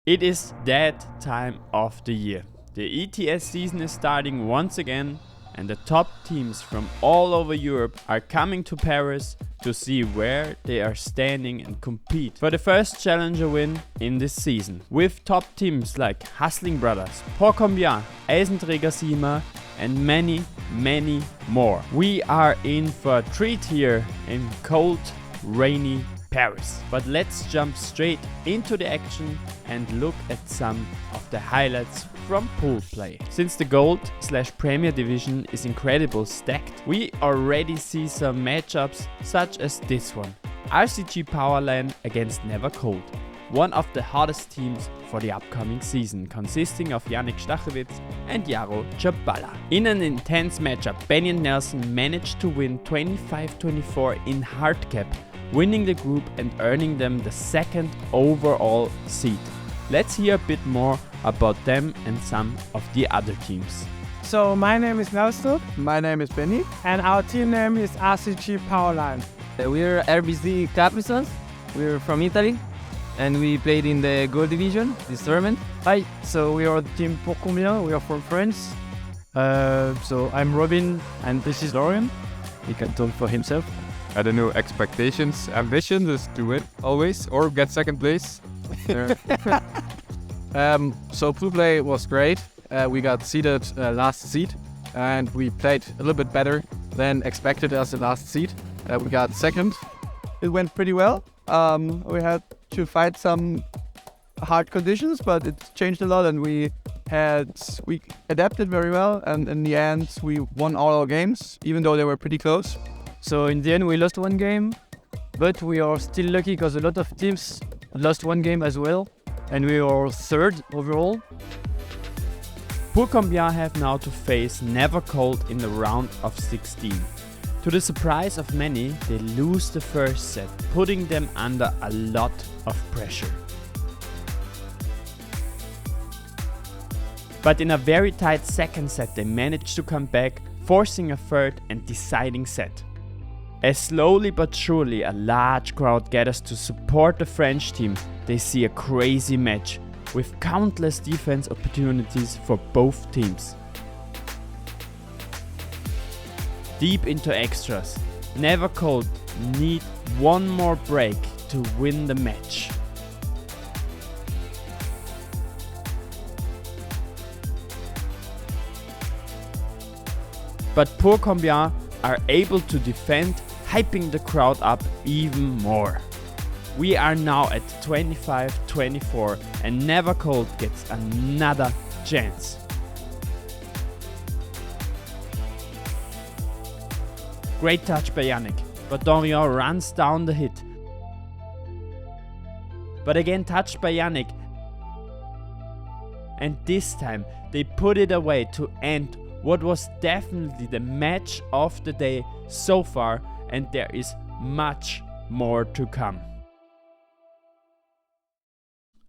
It is that time of the year. The ETS season is starting once again, and the top teams from all over Europe are coming to Paris to see where they are standing and compete for the first challenger win in this season. With top teams like Hustling Brothers, Combien, Eisenträger, Siemer, and many more. We are in for a treat here in cold, rainy Paris. But let's jump straight into the action and look at some of the highlights from pool play. Since the Gold/Premier division is incredible stacked, we already see some matchups such as this one. RCG Powerline against Never Cold, one of the hottest teams for the upcoming season, consisting of Yannick Stachewitz and Jaro Chabala. In an intense matchup, Benny and Nelson managed to win 25-24 in hardcap, winning the group and earning them the second overall seed. Let's hear a bit more about them and some of the other teams. So my name is Nelson. My name is Benny. And our team name is RCG Powerline. We're RBC Caprisons. We're from Italy and we played in the Gold Division, this tournament. Hi, so we are the team Combien. We are from France. So I'm Robin and this is Dorian. He can talk for himself. I don't know, expectations, ambition is to win always or get second place. So pool play was great. We got seeded last seed and we played a little bit better than expected as the last seed. We got second. It went pretty well. We had to fight some hard conditions, but it changed a lot and we adapted very well, and in the end we won all our games, even though they were pretty close. So in the end we lost one game, but we are still lucky because a lot of teams lost one game as well, and we are third overall. Combien have now to face Never Cold in the round of 16. To the surprise of many, they lose the first set, putting them under a lot of pressure. But in a very tight second set, they manage to come back, forcing a third and deciding set. As slowly but surely a large crowd gathers to support the French team, they see a crazy match with countless defense opportunities for both teams. Deep into extras, Never Cold need one more break to win the match. But Combien are able to defend, hyping the crowd up even more. We are now at 25-24 and Never Cold gets another chance. Great touch by Yannick, but Dorian runs down the hit. But again touched by Yannick. And this time they put it away to end what was definitely the match of the day so far, and there is much more to come.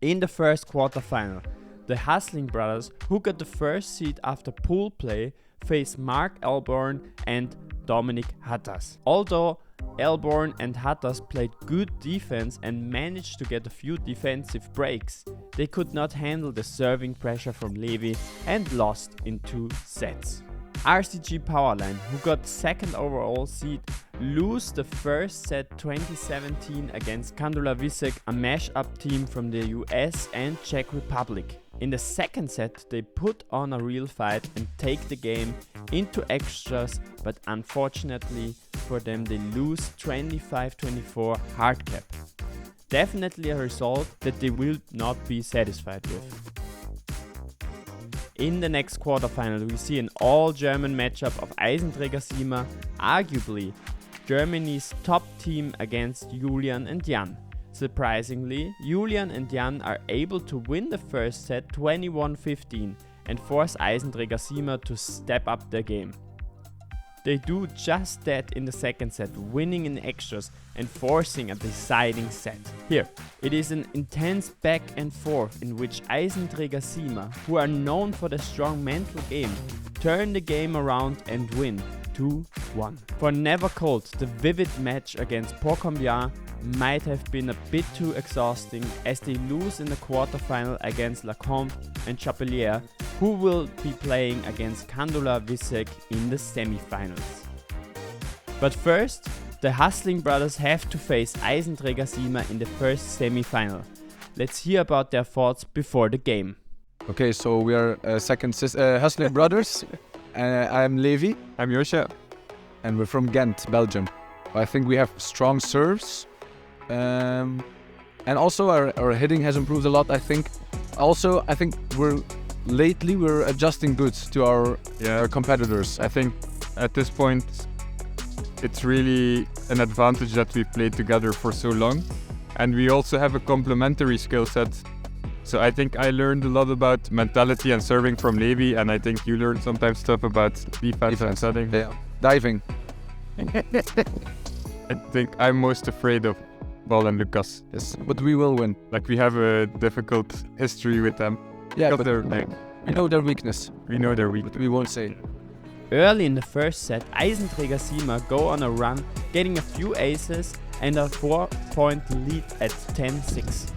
In the first quarterfinal, the Hustling Brothers, who got the first seed after pool play, face Mark Elborn and Dominic Hattas. Although Elborn and Hattas played good defense and managed to get a few defensive breaks, they could not handle the serving pressure from Levi and lost in 2 sets. RCG Powerline, who got second overall seed, lose the first set 2017 against Kandula Visek, a mash-up team from the US and Czech Republic. In the second set, they put on a real fight and take the game into extras, but unfortunately for them they lose 25-24 hardcap. Definitely a result that they will not be satisfied with. In the next quarterfinal, we see an all-German matchup of Eisenträger Siemer, arguably Germany's top team, against Julian and Jan. Surprisingly, Julian and Jan are able to win the first set 21-15 and force Eisenträger Siemer to step up their game. They do just that in the second set, winning in extras and forcing a deciding set. Here, it is an intense back and forth in which Eisenträger Siemer, who are known for their strong mental game, turn the game around and win, 2-1. For Never Cold, the vivid match against Combien might have been a bit too exhausting as they lose in the quarterfinal against Lacombe and Chapelier, who will be playing against Kandula Visek in the semi-finals. But first, the Hustling brothers have to face Eisenträger Siemer in the first semi-final. Let's hear about their thoughts before the game. Okay, so we are Hustling Brothers. I'm Levi. I'm Joscha. And we're from Ghent, Belgium. I think we have strong serves. And also our hitting has improved a lot, I think. Also, I think we're adjusting good to our competitors. I think at this point it's really an advantage that we played together for so long. And we also have a complementary skill set. So I think I learned a lot about mentality and serving from Levi, and I think you learned sometimes stuff about defense and setting. Yeah. Diving. I think I'm most afraid of Ball and Lucas. Yes, but we will win. Like, we have a difficult history with them. Yeah, but we know their weakness. We know their But we won't say. Early in the first set, Eisenträger Siemer go on a run, getting a few aces and a 4-point lead at 10-6.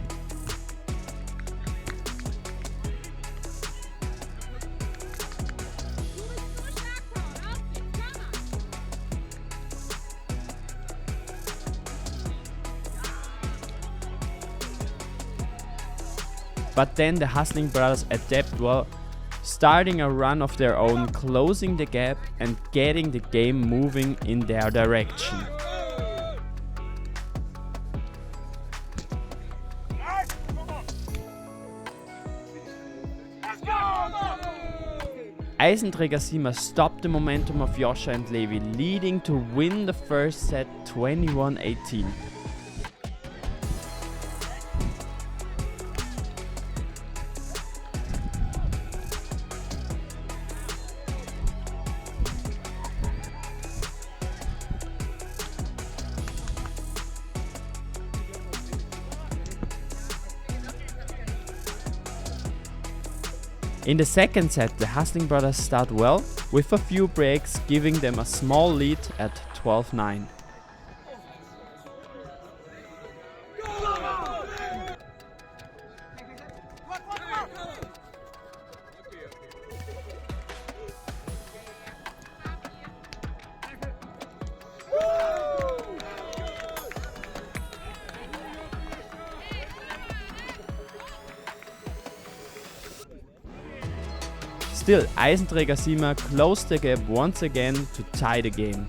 But then the Hustling brothers adapt well, starting a run of their own, closing the gap and getting the game moving in their direction. Eisenträger Siemer stopped the momentum of Joscha and Levi, leading to win the first set 21-18. In the second set, the Hustling brothers start well, with a few breaks giving them a small lead at 12-9. Still, Eisenträger Siemer closed the gap once again to tie the game.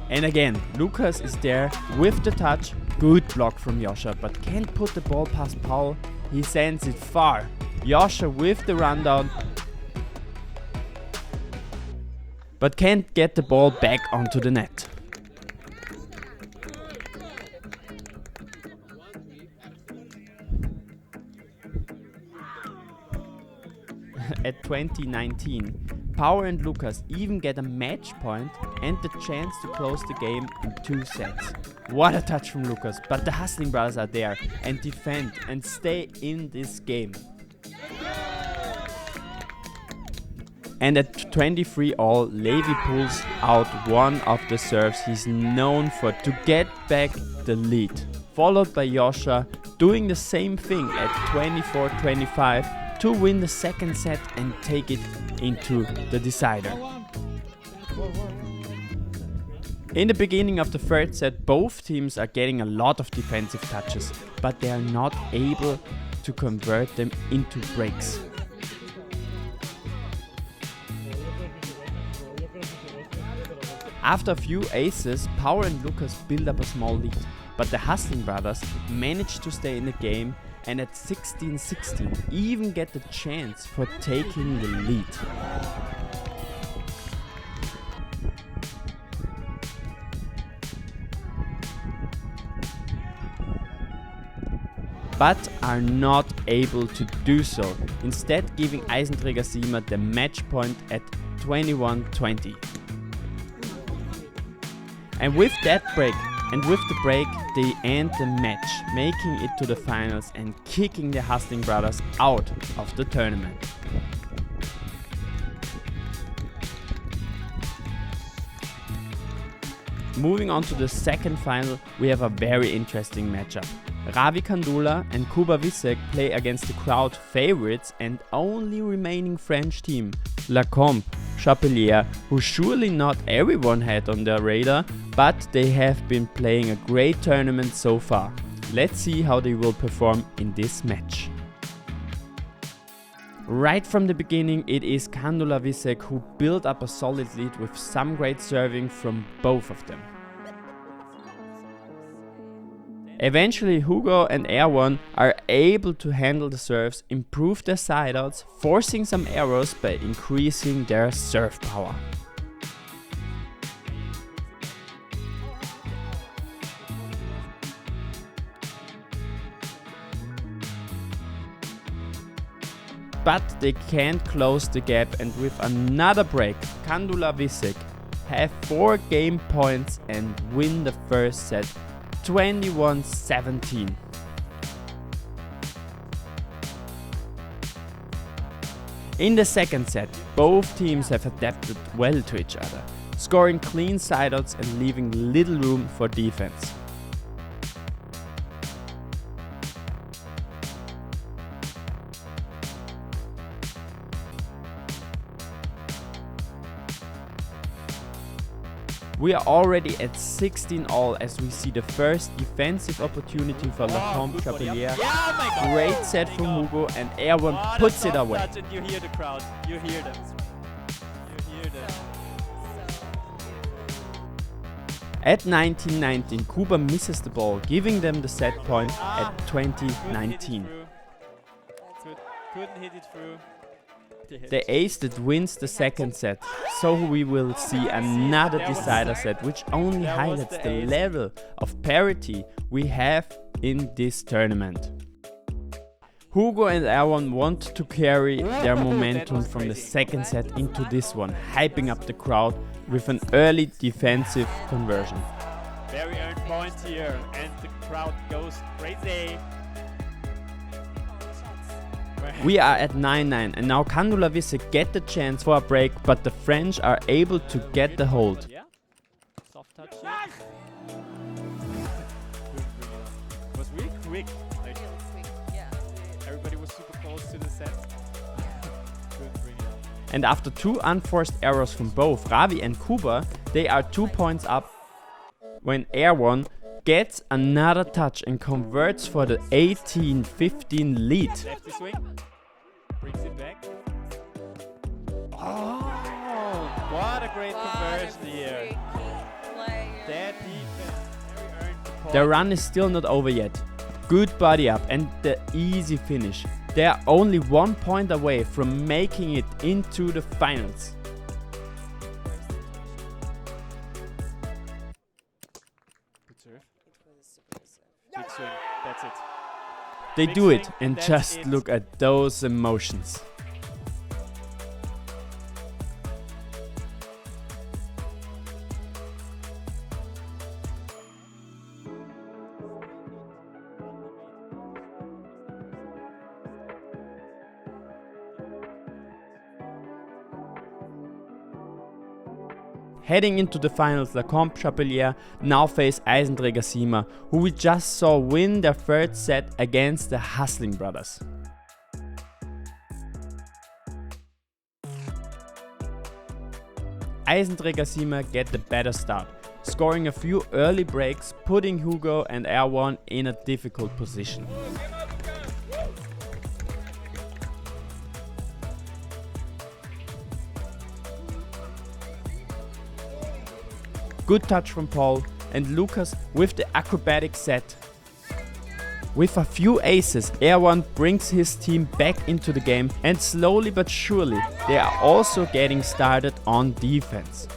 And again, Lucas is there with the touch. Good block from Joscha, but can't put the ball past Paul. He sends it far. Joscha with the rundown, but can't get the ball back onto the net. At 2019, Power and Lucas even get a match point and the chance to close the game in 2 sets. What a touch from Lucas, but the Hustling brothers are there and defend and stay in this game. And at 23 all, Levi pulls out one of the serves he's known for to get back the lead. Followed by Joscha doing the same thing at 24-25 to win the second set and take it into the decider. In the beginning of the third set, both teams are getting a lot of defensive touches, but they are not able to convert them into breaks. After a few aces, Power and Lucas build up a small lead, but the Hustling brothers manage to stay in the game and at 16-16 even get the chance for taking the lead. but are not able to do so, instead giving Eisenträger Siemer the match point at 21-20. And with the break, they end the match, making it to the finals and kicking the Hustling Brothers out of the tournament. Moving on to the second final, we have a very interesting matchup. Ravi Kandula and Kuba Wisek play against the crowd favorites and only remaining French team, Combien Chapelier, who surely not everyone had on their radar, but they have been playing a great tournament so far. Let's see how they will perform in this match. Right from the beginning, it is Kandula Wisek who built up a solid lead with some great serving from both of them. Eventually Hugo and Erwan are able to handle the serves, improve their sideouts, forcing some errors by increasing their serve power. But they can't close the gap, and with another break, Kandula Wisek have 4 game points and win the first set 21-17. In the second set, both teams have adapted well to each other, scoring clean sideouts and leaving little room for defense. We are already at 16 all as we see the first defensive opportunity for Combien Chapelier. Great set from Hugo, and Erwan puts it away. You hear the crowd, you hear them. You hear them. At 19-19, Kuba misses the ball, giving them the set point at 20-19. Couldn't hit it through. The ace that wins the second set, so we will see another decider set, which only highlights the level of parity we have in this tournament. Hugo and Erwan want to carry their momentum from the second set into this one, hyping up the crowd with an early defensive conversion. Very earned point here, and the crowd goes crazy. We are at 9-9, and now Kandula Wisek get the chance for a break, but the French are able to get the hold. Yeah. Soft touch here. It was really quick. Like, everybody was super close to the set. Couldn't bring it up. And after 2 unforced errors from both Ravi and Kuba, they are 2 points up when Erwan gets another touch and converts for the 18-15 lead. Lefty swing. Brings it back. Oh, what a great conversion here. That defense. Very earned the point. The run is still not over yet. Good body up and the easy finish. They are only 1 point away from making it into the finals. Good swing. That's it. They Big do it, swing, and that's just it. look at those emotions. Heading into the finals, Combien Chapelier now face Eisenträger Siemer, who we just saw win their third set against the Hustling Brothers. Eisenträger Siemer get the better start, scoring a few early breaks, putting Hugo and Erwan in a difficult position. Good touch from Paul, and Lucas with the acrobatic set. With a few aces, Erwan brings his team back into the game, and slowly but surely they are also getting started on defense.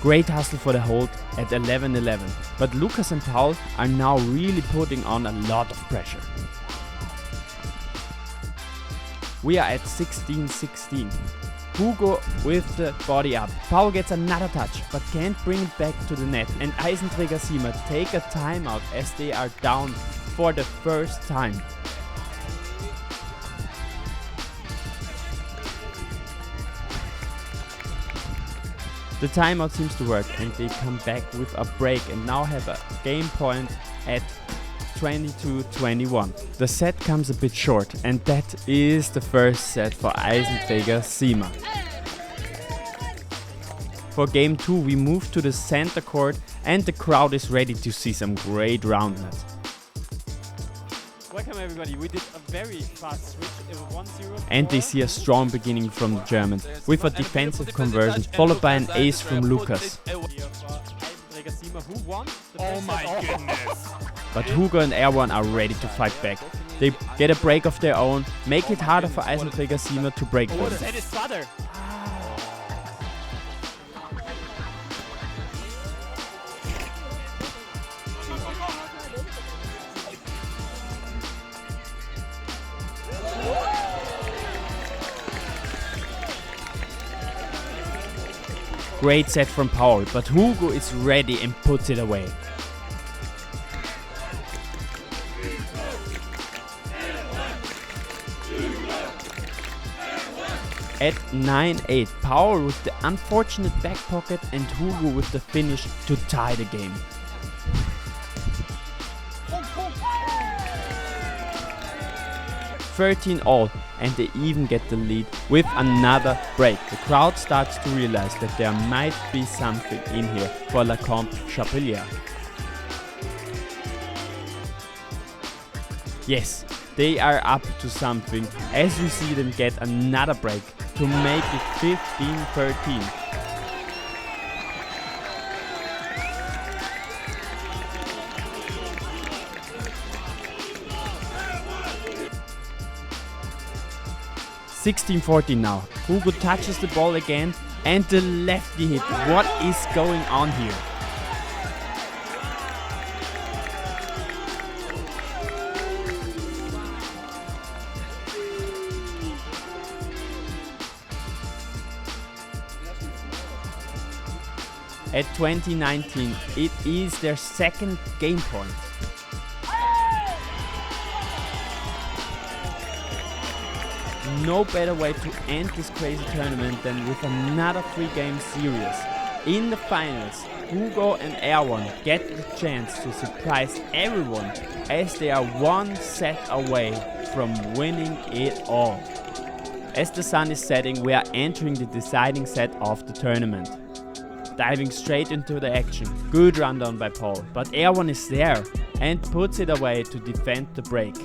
Great hustle for the hold at 11-11, but Lucas and Paul are now really putting on a lot of pressure. We are at 16-16. Hugo with the body up. Paul gets another touch, but can't bring it back to the net, and Eisenträger Siemer take a timeout as they are down for the first time. The timeout seems to work and they come back with a break and now have a game point at 22-21. The set comes a bit short and that is the first set for Eisenträger Siemer. For game 2 we move to the center court and the crowd is ready to see some great roundnet. Welcome everybody, we did a very fast switch, it was 1-0. And they see a strong beginning from the Germans with a defensive conversion followed by an ace from Lucas. Who won? Oh my goodness! But Hugo and Erwan are ready to fight back. They get a break of their own, make it harder for Eisenträger Siemer to break them. That is father! Great set from Paul, but Hugo is ready and puts it away. At 9-8, Paul with the unfortunate back pocket and Hugo with the finish to tie the game. (13-all), and they even get the lead with another break. The crowd starts to realize that there might be something in here for Combien. Yes, they are up to something as we see them get another break to make it 15-13. (16-14) now. Hugo touches the ball again and the lefty hit. What is going on here? At 20-19, it is their second game point. No better way to end this crazy tournament than with another 3-game series. In the finals, Hugo and Erwan get the chance to surprise everyone as they are one set away from winning it all. As the sun is setting, we are entering the deciding set of the tournament. Diving straight into the action, good rundown by Paul, but Erwan is there and puts it away to defend the break.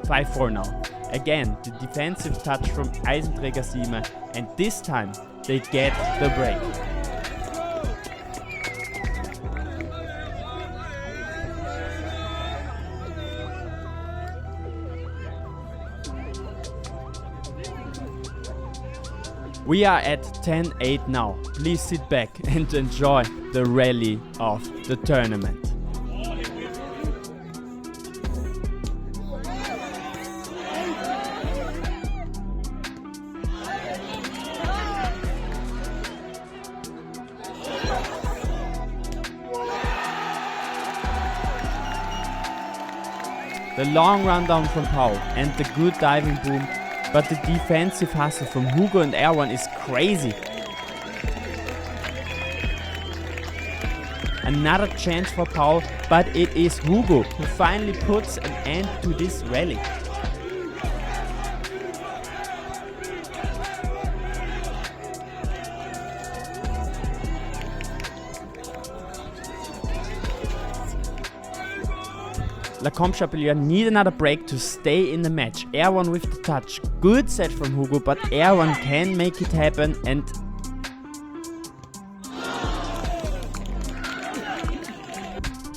(5-4) now. Again, the defensive touch from Eisenträger Siemer, and this time they get the break. We are at 10-8 now. Please sit back and enjoy the rally of the tournament. The long rundown from Paul and the good diving boom, but the defensive hustle from Hugo and Erwan is crazy. Another chance for Paul, but it is Hugo who finally puts an end to this rally. Combien need another break to stay in the match. Erwan with the touch. Good set from Hugo, but Erwan can make it happen and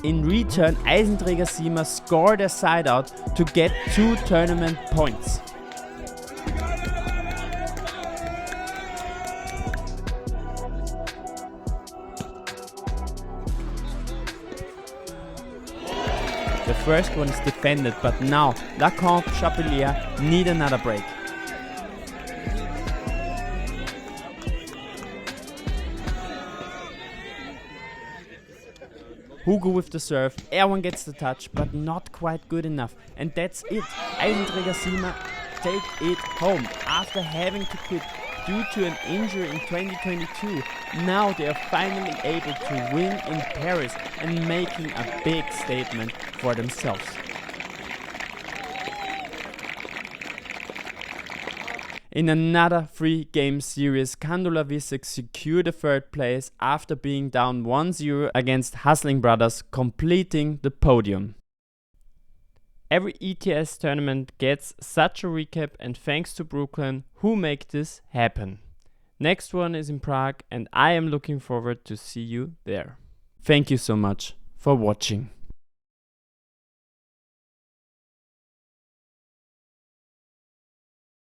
in return, Eisenträger Siemer score their side out to get 2 tournament points. The first one is defended, but now Lacan Chapelier need another break. Hugo with the serve, Erwan gets the touch, but not quite good enough. And that's it. Eisenträger Siemer take it home after having to quit due to an injury in 2022. Now they are finally able to win in Paris and making a big statement for themselves. In another 3-game series, Kandula Visek secured the 3rd place after being down 1-0 against Hasling Brothers, completing the podium. Every ETS tournament gets such a recap, and thanks to Brookline who make this happen. Next one is in Prague and I am looking forward to see you there. Thank you so much for watching.